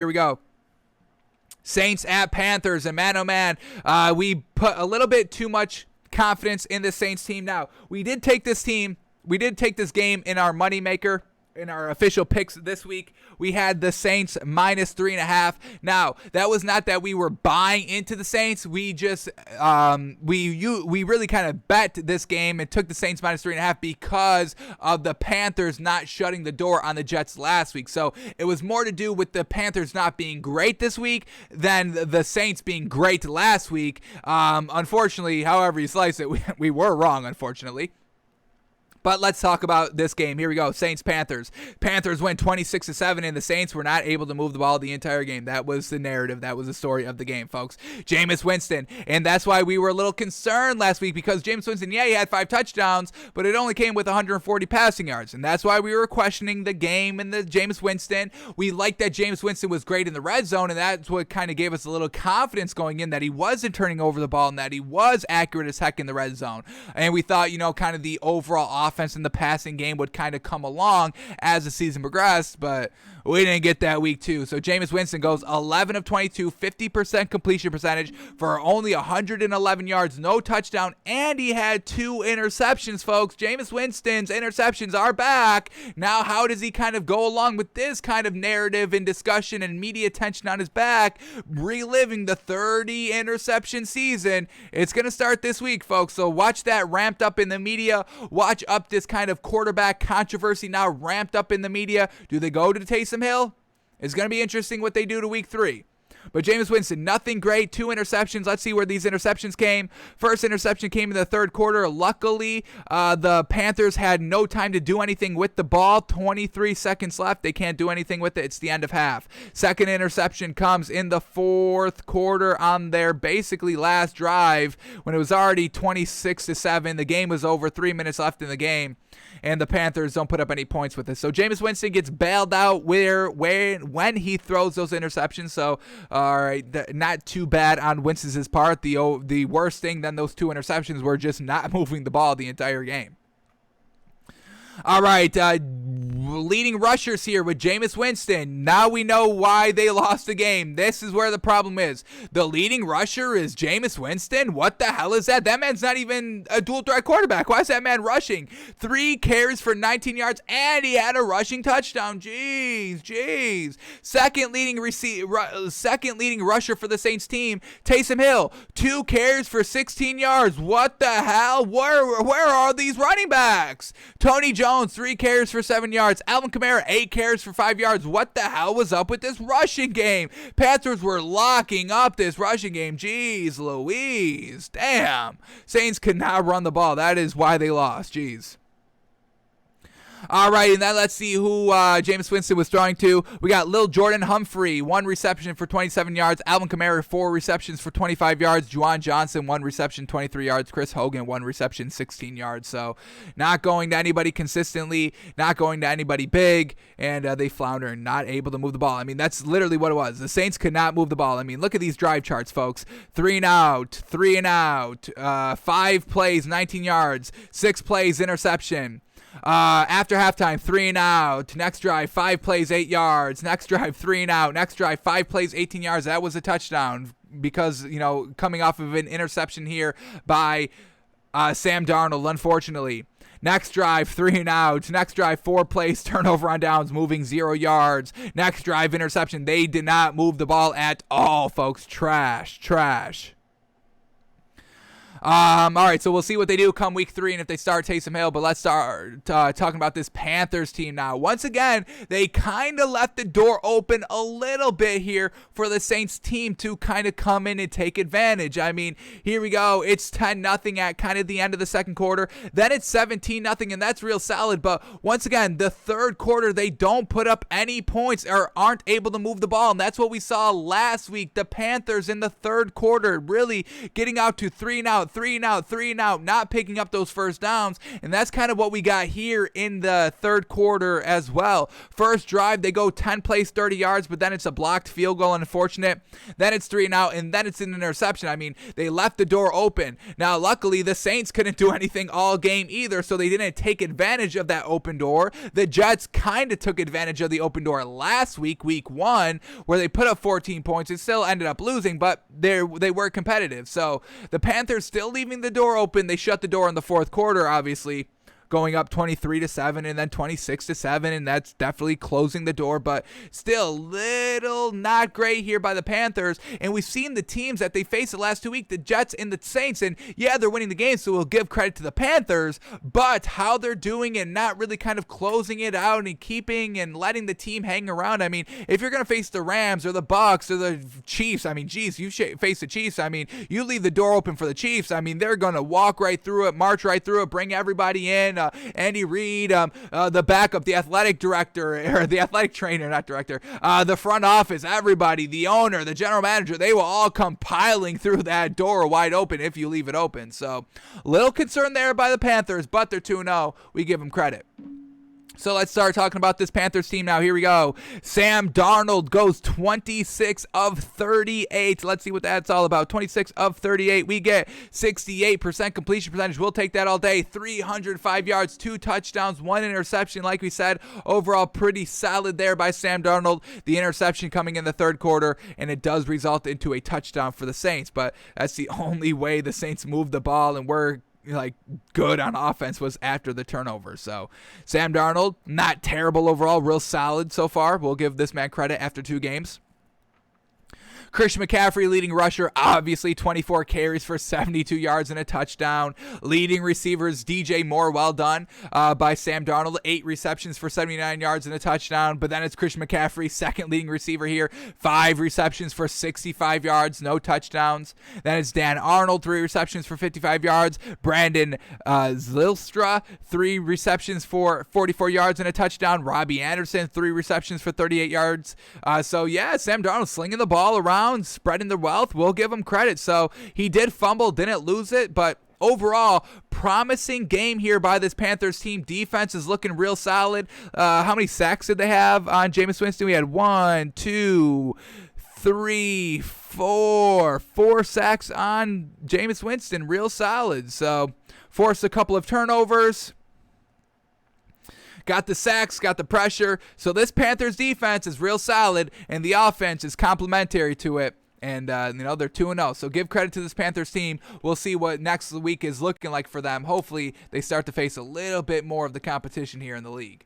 Here we go. Saints at Panthers, and man, oh man, we put a little bit too much confidence in the Saints team. Now, we did take this game in our moneymaker, in our official picks this week. We had the Saints minus 3.5. Now, that was not that we were buying into the Saints. We just we really kind of bet this game and took the Saints minus 3.5 because of the Panthers not shutting the door on the Jets last week. So it was more to do with the Panthers not being great this week than the Saints being great last week. Unfortunately, however you slice it, we were wrong, unfortunately. But let's talk about this game. Here we go. Saints-Panthers. Panthers win 26-7, and the Saints were not able to move the ball the entire game. That was the narrative. That was the story of the game, folks. Jameis Winston. And that's why we were a little concerned last week, because Jameis Winston, he had 5 touchdowns, but it only came with 140 passing yards. And that's why we were questioning the game and the Jameis Winston. We liked that Jameis Winston was great in the red zone, and that's what kind of gave us a little confidence going in, that he wasn't turning over the ball and that he was accurate as heck in the red zone. And we thought, kind of the overall offense in the passing game would kind of come along as the season progressed, but we didn't get that week 2. So Jameis Winston goes 11 of 22, 50% completion percentage for only 111 yards, no touchdown, and he had 2 interceptions, folks. Jameis Winston's interceptions are back. Now, how does he kind of go along with this kind of narrative and discussion and media attention on his back, reliving the 30 interception season? It's going to start this week, folks, so watch that ramped up in the media. Watch up this kind of quarterback controversy now ramped up in the media. Do they go to Taysom Hill? It's going to be interesting what they do to week 3. But Jameis Winston, nothing great, 2 interceptions. Let's see where these interceptions came. First interception came in the third quarter. Luckily, the Panthers had no time to do anything with the ball. 23 seconds left. They can't do anything with it. It's the end of half. Second interception comes in the fourth quarter on their basically last drive when it was already 26-7. The game was over, 3 minutes left in the game, and the Panthers don't put up any points with it. So Jameis Winston gets bailed out when he throws those interceptions. So, all right, not too bad on Winston's part. The worst thing than those 2 interceptions were just not moving the ball the entire game. All right, leading rushers here with Jameis Winston. Now we know why they lost the game. This is where the problem is. The leading rusher is Jameis Winston? What the hell is that? That man's not even a dual threat quarterback. Why is that man rushing? 3 carries for 19 yards, and he had a rushing touchdown. Jeez. Second leading rusher for the Saints team, Taysom Hill. 2 carries for 16 yards. What the hell? Where are these running backs? Tony Jones, 3 carries for 7 yards. Alvin Kamara, 8 carries for 5 yards. What the hell was up with this rushing game? Panthers were locking up this rushing game. Jeez Louise. Damn. Saints could not run the ball. That is why they lost. Jeez. All right, and then let's see who Jameis Winston was throwing to. We got Lil Jordan Humphrey, 1 reception for 27 yards. Alvin Kamara, 4 receptions for 25 yards. Juwan Johnson, 1 reception, 23 yards. Chris Hogan, 1 reception, 16 yards. So not going to anybody consistently, not going to anybody big, and they flounder and not able to move the ball. I mean, that's literally what it was. The Saints could not move the ball. I mean, look at these drive charts, folks. 3 and out, 5 plays, 19 yards, 6 plays, interception. After halftime, 3 and out. Next drive, 5 plays, 8 yards. Next drive, 3 and out. Next drive, 5 plays, 18 yards. That was a touchdown because, coming off of an interception here by Sam Darnold, unfortunately. Next drive, 3 and out. Next drive, 4 plays, turnover on downs, moving 0 yards. Next drive, interception. They did not move the ball at all, folks. Trash. All right, so we'll see what they do come week 3 and if they start Taysom Hill, but let's start talking about this Panthers team now. Once again, they kind of left the door open a little bit here for the Saints team to kind of come in and take advantage. I mean, here we go. It's 10-0 at kind of the end of the second quarter. Then it's 17-0, and that's real solid. But once again, the third quarter, they don't put up any points or aren't able to move the ball, and that's what we saw last week. The Panthers in the third quarter really getting out to 3 and out, 3 and out, not picking up those first downs. And that's kind of what we got here in the third quarter as well. First drive, they go 10 plays, 30 yards, but then it's a blocked field goal, unfortunate. Then it's 3 and out, and then it's an interception. I mean, they left the door open. Now, luckily, the Saints couldn't do anything all game either, so they didn't take advantage of that open door. The Jets kind of took advantage of the open door last week, week 1, where they put up 14 points. It still ended up losing, but they were competitive. So the Panthers still leaving the door open. They shut the door in the fourth quarter, obviously, going up 23-7 and then 26-7, and that's definitely closing the door, but still little not great here by the Panthers. And we've seen the teams that they faced the last 2 weeks, the Jets and the Saints, and yeah, they're winning the game, so we'll give credit to the Panthers, but how they're doing and not really kind of closing it out and keeping and letting the team hang around. I mean, if you're going to face the Rams or the Bucks or the Chiefs, I mean, geez, you face the Chiefs, I mean, you leave the door open for the Chiefs, I mean, they're going to walk right through it, march right through it, bring everybody in. Andy Reid, the backup, the athletic director, or the athletic trainer, not director, the front office, everybody, the owner, the general manager, they will all come piling through that door wide open if you leave it open. So, little concern there by the Panthers, but they're 2-0. We give them credit. So let's start talking about this Panthers team now. Here we go. Sam Darnold goes 26 of 38. Let's see what that's all about. 26 of 38. We get 68% completion percentage. We'll take that all day. 305 yards, 2 touchdowns, 1 interception. Like we said, overall pretty solid there by Sam Darnold. The interception coming in the third quarter, and it does result into a touchdown for the Saints. But that's the only way the Saints moved the ball and were good on offense was after the turnover. So Sam Darnold, not terrible overall, real solid so far. We'll give this man credit after 2 games. Christian McCaffrey, leading rusher, obviously 24 carries for 72 yards and a touchdown. Leading receivers, DJ Moore, well done by Sam Darnold, 8 receptions for 79 yards and a touchdown. But then it's Christian McCaffrey, second leading receiver here, 5 receptions for 65 yards, no touchdowns. Then it's Dan Arnold, 3 receptions for 55 yards. Brandon Zylstra, 3 receptions for 44 yards and a touchdown. Robbie Anderson, 3 receptions for 38 yards. So yeah, Sam Darnold slinging the ball around, spreading the wealth. We'll give him credit. So he did fumble, didn't lose it, but overall, promising game here by this Panthers team. Defense is looking real solid. How many sacks did they have on Jameis Winston? We had 1, 2, 3, 4. 4 sacks on Jameis Winston. Real solid. So forced a couple of turnovers. Got the sacks, got the pressure. So this Panthers defense is real solid, and the offense is complementary to it. And, they're 2-0. So give credit to this Panthers team. We'll see what next week is looking like for them. Hopefully they start to face a little bit more of the competition here in the league.